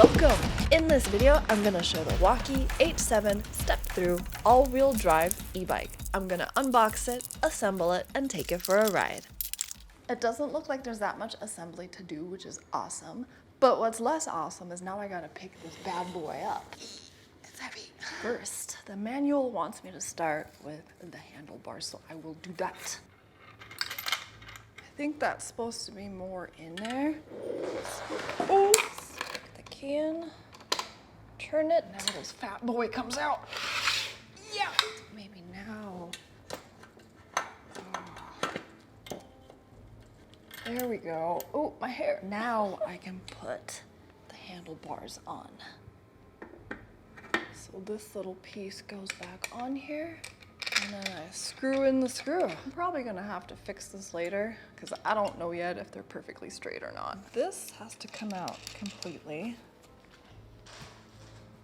Welcome! In this video, I'm gonna show the Wallke H7 Step-thru all-wheel drive e-bike. I'm gonna unbox it, assemble it, and take it for a ride. It doesn't look like there's that much assembly to do, which is awesome. But what's less awesome is now I gotta pick this bad boy up. It's heavy. First, the manual wants me to start with the handlebars, so I will do that. I think that's supposed to be more in there. Oh, stick the key in, turn it. Now this fat boy comes out. Yeah, maybe now. Oh. There we go. Oh, my hair. Now I can put the handlebars on. So this little piece goes back on here. And then I screw in the screw. I'm probably gonna have to fix this later because I don't know yet if they're perfectly straight or not. This has to come out completely.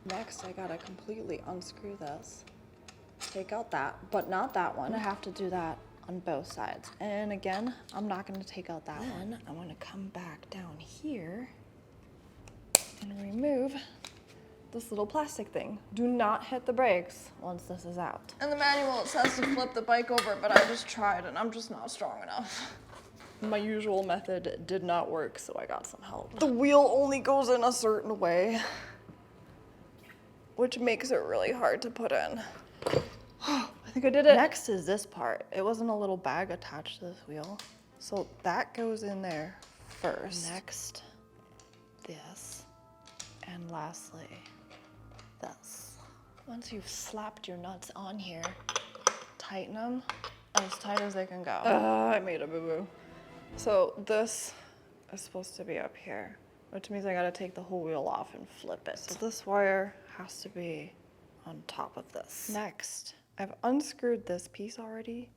Next, I gotta completely unscrew this. Take out that, but not that one. I have to do that on both sides. And again, I'm not gonna take out that one. I'm gonna come back down here and remove this little plastic thing. Do not hit the brakes once this is out. In the manual, it says to flip the bike over, but I just tried and I'm just not strong enough. My usual method did not work, so I got some help. The wheel only goes in a certain way, which makes it really hard to put in. I think I did it. Next is this part. It wasn't a little bag attached to this wheel, so that goes in there first. Next, this, and lastly, this. Once you've slapped your nuts on here, tighten them as tight as they can go. I made a boo-boo. So this is supposed to be up here, which means I gotta take the whole wheel off and flip it. So this wire has to be on top of this. Next, I've unscrewed this piece already.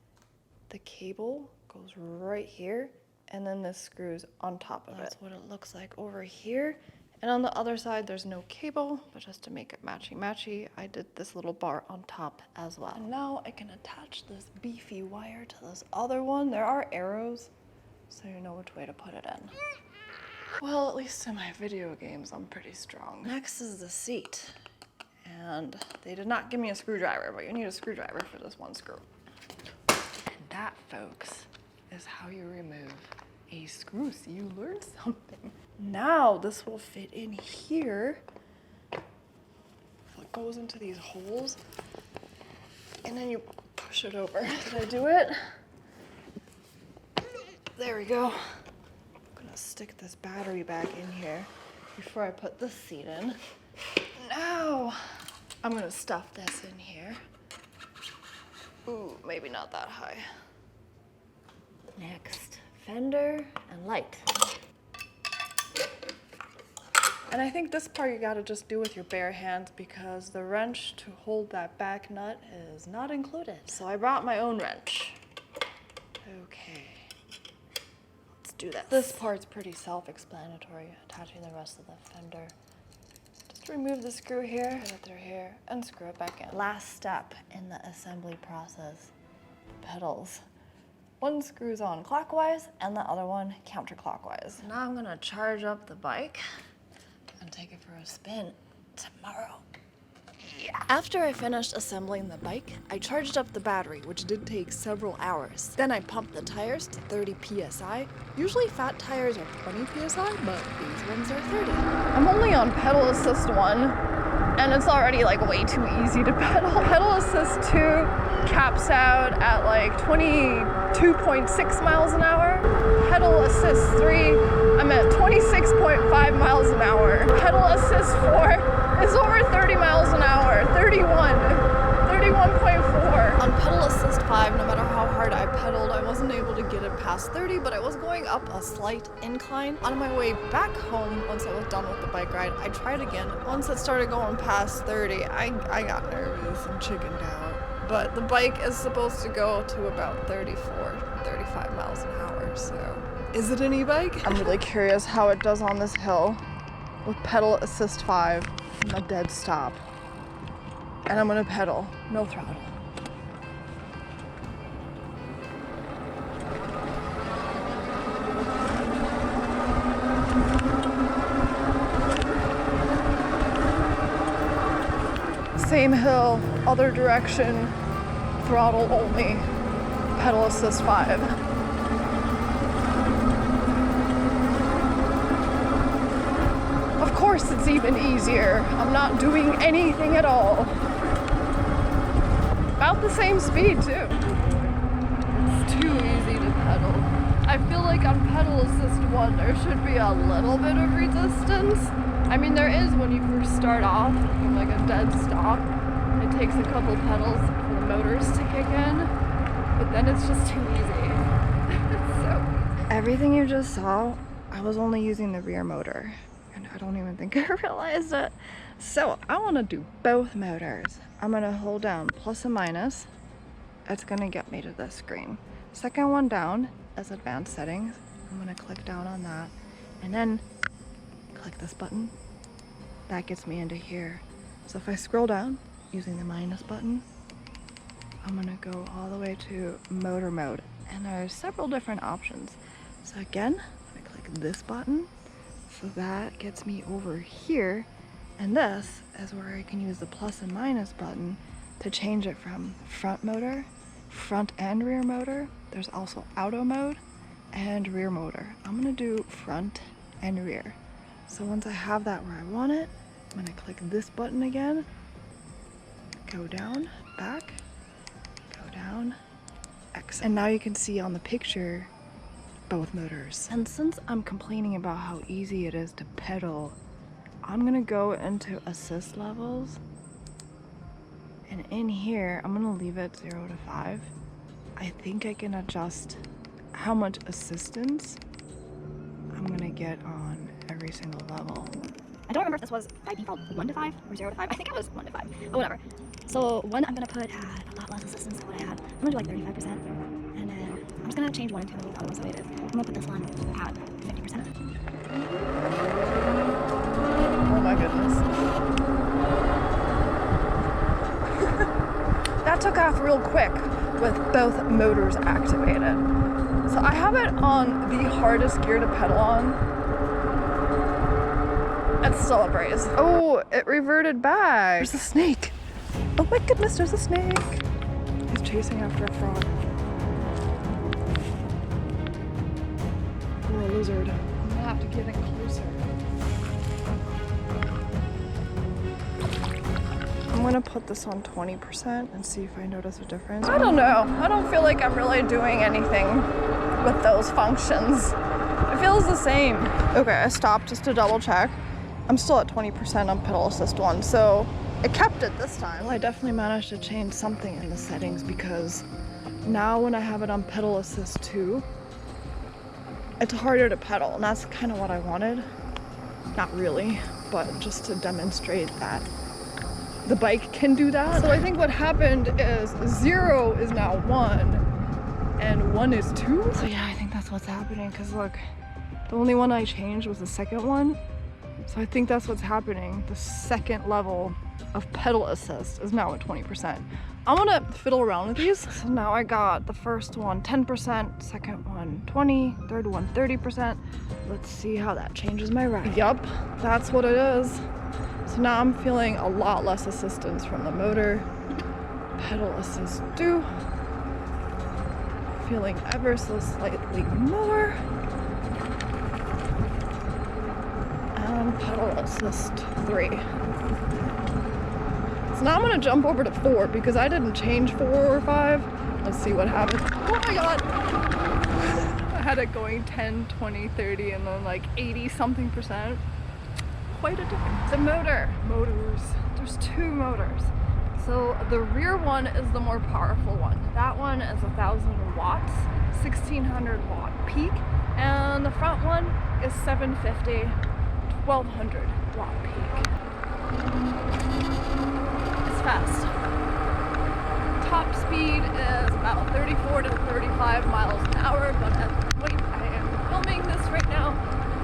The cable goes right here, and then this screws on top of it. That's what it looks like over here. And on the other side, there's no cable, but just to make it matchy-matchy, I did this little bar on top as well. And now I can attach this beefy wire to this other one. There are arrows, so you know which way to put it in. Well, at least in my video games, I'm pretty strong. Next is the seat. And they did not give me a screwdriver, but you need a screwdriver for this one screw. And that, folks, is how you remove a screw, so you learned something. Now this will fit in here. It goes into these holes, and then you push it over. Did I do it? There we go. I'm gonna stick this battery back in here before I put the seat in. Now I'm gonna stuff this in here. Ooh, maybe not that high. Next, fender and light. And I think this part you gotta just do with your bare hands because the wrench to hold that back nut is not included. So I brought my own wrench. Okay, let's do that. This part's pretty self-explanatory, attaching the rest of the fender. Just remove the screw here, put it through here, and screw it back in. Last step in the assembly process, pedals. One screws on clockwise and the other one counterclockwise. Now I'm gonna charge up the bike and take it for a spin tomorrow. Yeah. After I finished assembling the bike, I charged up the battery, which did take several hours. Then I pumped the tires to 30 PSI. Usually fat tires are 20 PSI, but these ones are 30. I'm only on pedal assist 1, and it's already like way too easy to pedal. Pedal assist 2 caps out at like 22.6 miles an hour. Pedal assist 3, I'm at 26.5 miles an hour. Pedal assist 4 is over 30 miles an hour, 31.4. On pedal assist 5, no matter how hard I pedaled, I wasn't able to get it past 30, but I was going up a slight incline. On my way back home, once I was done with the bike ride, I tried again. Once it started going past 30, I got nervous and chickened out. But the bike is supposed to go to about 34, 35 miles an hour, so. Is it an e-bike? I'm really curious how it does on this hill with pedal assist 5, a dead stop. And I'm gonna pedal, no throttle. Same hill, other direction, throttle only, pedal assist 5. Of course it's even easier. I'm not doing anything at all. About the same speed too. It's too easy to pedal. I feel like on pedal assist 1 there should be a little bit of resistance. I mean there is when you first start off from like a dead stop. It takes a couple pedals for the motors to kick in, but then it's just too easy. It's so easy. Everything you just saw, I was only using the rear motor. And I don't even think I realized it. So I want to do both motors. I'm going to hold down plus and minus. It's going to get me to this screen. Second one down is advanced settings. I'm going to click down on that and then click this button. That gets me into here. So if I scroll down using the minus button, I'm going to go all the way to motor mode. And there's several different options. So again, I'm going to click this button. So that gets me over here, and this is where I can use the plus and minus button to change it from front motor, front and rear motor. There's also auto mode and rear motor. I'm gonna do front and rear. So once I have that where I want it, I'm gonna click this button again, go down, back, go down, X. And now you can see on the picture both motors. And since I'm complaining about how easy it is to pedal, I'm gonna go into assist levels, and in here I'm gonna leave it 0 to 5. I think I can adjust how much assistance I'm gonna get on every single level. I don't remember if this was by default 1 to 5 or 0 to 5. I think it was 1 to 5, but whatever. So 1 I'm gonna put at a lot less assistance than what I had. I'm gonna do like 35%, and then I'm just gonna change 1 and 2 and leave the other one the way it is. I'm gonna put this one at 50%. Oh my goodness. That took off real quick with both motors activated. So I have it on the hardest gear to pedal on. It's still a breeze. Oh, it reverted back. There's a snake. Oh my goodness, there's a snake. He's chasing after a frog. Or a lizard. I'm gonna have to get in closer. I'm gonna put this on 20% and see if I notice a difference. I don't know. I don't feel like I'm really doing anything with those functions. It feels the same. Okay, I stopped just to double check. I'm still at 20% on pedal assist 1, so it kept it this time. Well, I definitely managed to change something in the settings, because now when I have it on pedal assist 2, it's harder to pedal, and that's kind of what I wanted. Not really, but just to demonstrate that the bike can do that. So I think what happened is 0 is now 1 and 1 is 2. So yeah, I think that's what's happening, because look, the only one I changed was the second one. So I think that's what's happening. The second level of pedal assist is now at 20%. I'm gonna fiddle around with these. So now I got the first one 10%, second one 20, third one 30%. Let's see how that changes my ride. Yup, that's what it is. So now I'm feeling a lot less assistance from the motor. Pedal assist 2. Feeling ever so slightly more. And pedal assist 3. So now I'm gonna jump over to 4 because I didn't change 4 or 5. Let's see what happens. Oh my god! I had it going 10, 20, 30, and then like 80 something percent. Quite a difference. The motors. There's 2 motors. So the rear one is the more powerful one. That one is 1,000 watts, 1,600 watt peak, and the front one is 750, 1,200 watt peak. It's fast. Top speed is about 34 to 35 miles an hour, but at the point I am filming this right now,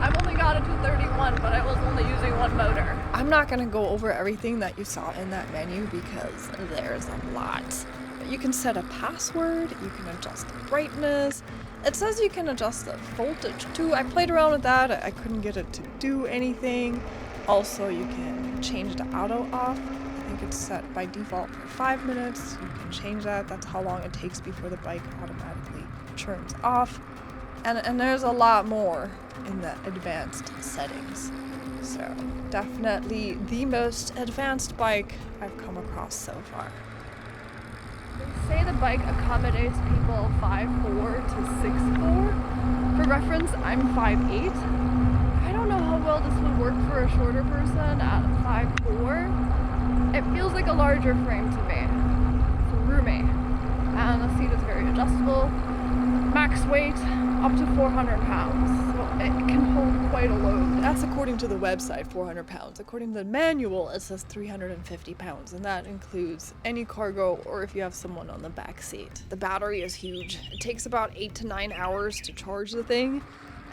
I've only got it to 31, but I was only using 1 motor. I'm not gonna go over everything that you saw in that menu because there's a lot. But you can set a password, you can adjust the brightness. It says you can adjust the voltage too. I played around with that, I couldn't get it to do anything. Also, you can change the auto off. I think it's set by default for 5 minutes. You can change that. That's how long it takes before the bike automatically turns off. And there's a lot more in the advanced settings. So definitely the most advanced bike I've come across so far. They say the bike accommodates people 5'4" to 6'4". For reference, I'm 5'8". I don't know how well this would work for a shorter person at 5'4". It feels like a larger frame to me. It's roomy, and the seat is very adjustable. Max weight up to 400 pounds, so it can hold quite a load. That's according to the website, 400 pounds. According to the manual, it says 350 pounds, and that includes any cargo or if you have someone on the back seat. The battery is huge. It takes about 8 to 9 hours to charge the thing,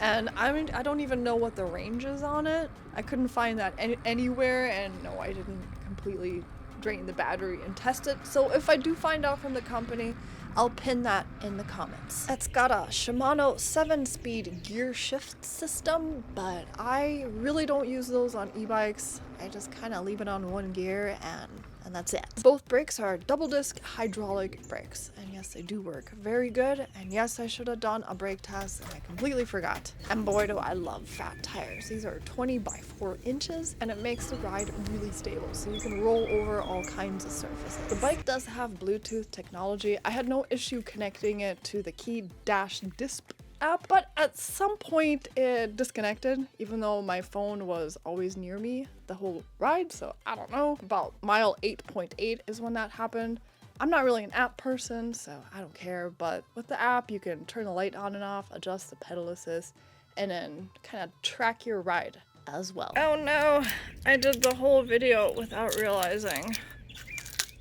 and I don't even know what the range is on it. I couldn't find that anywhere, and no, I didn't completely drain the battery and test it. So if I do find out from the company, I'll pin that in the comments. It's got a Shimano 7-speed gear shift system, but I really don't use those on e-bikes. I just kind of leave it on one gear and that's it. Both brakes are double disc hydraulic brakes, and yes, they do work very good. And yes, I should have done a brake test and I completely forgot. And boy, do I love fat tires. These are 20 by 4 inches, and it makes the ride really stable, so you can roll over all kinds of surfaces. The bike does have Bluetooth technology. I had no issue connecting it to the Key-Disp app, but at some point it disconnected, even though my phone was always near me the whole ride. So I don't know, about mile 8.8 is when that happened. I'm not really an app person, so I don't care, but with the app you can turn the light on and off, adjust the pedal assist, and then kind of track your ride as well. Oh no, I did the whole video without realizing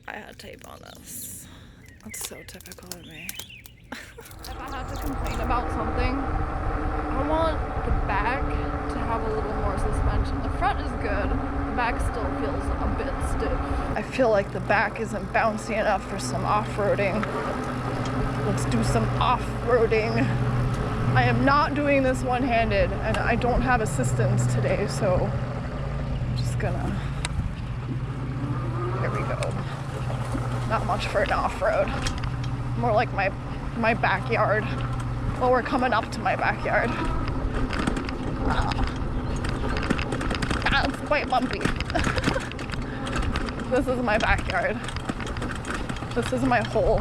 I had tape on this. That's so typical of me. If I had to complain about something, I want the back to have a little more suspension. The front is good, the back still feels a bit stiff. I feel like the back isn't bouncy enough for some off-roading. Let's do some off-roading. I am not doing this one-handed, and I don't have assistance today, so I'm just gonna... There we go. Not much for an off-road. More like my backyard. Well, we're coming up to my backyard. It's quite bumpy. This is my backyard. This is my hole.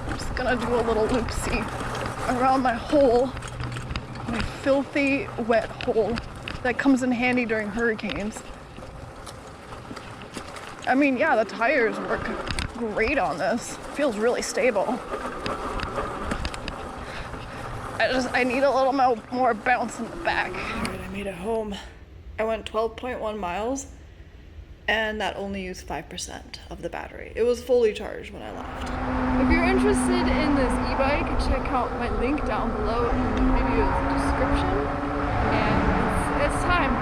I'm just gonna do a little loopsie around my hole. My filthy, wet hole that comes in handy during hurricanes. I mean, yeah, the tires work great on this. Feels really stable. I need a little more bounce in the back. Alright, I made it home. I went 12.1 miles, and that only used 5% of the battery. It was fully charged when I left. If you're interested in this e-bike, check out my link down below in the video's description. And it's time.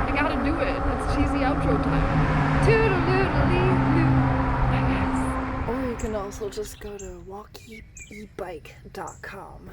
I gotta do it. It's cheesy outro time. Toodaloo-doo-doo. Or you can also just go to WallkeEbike.com.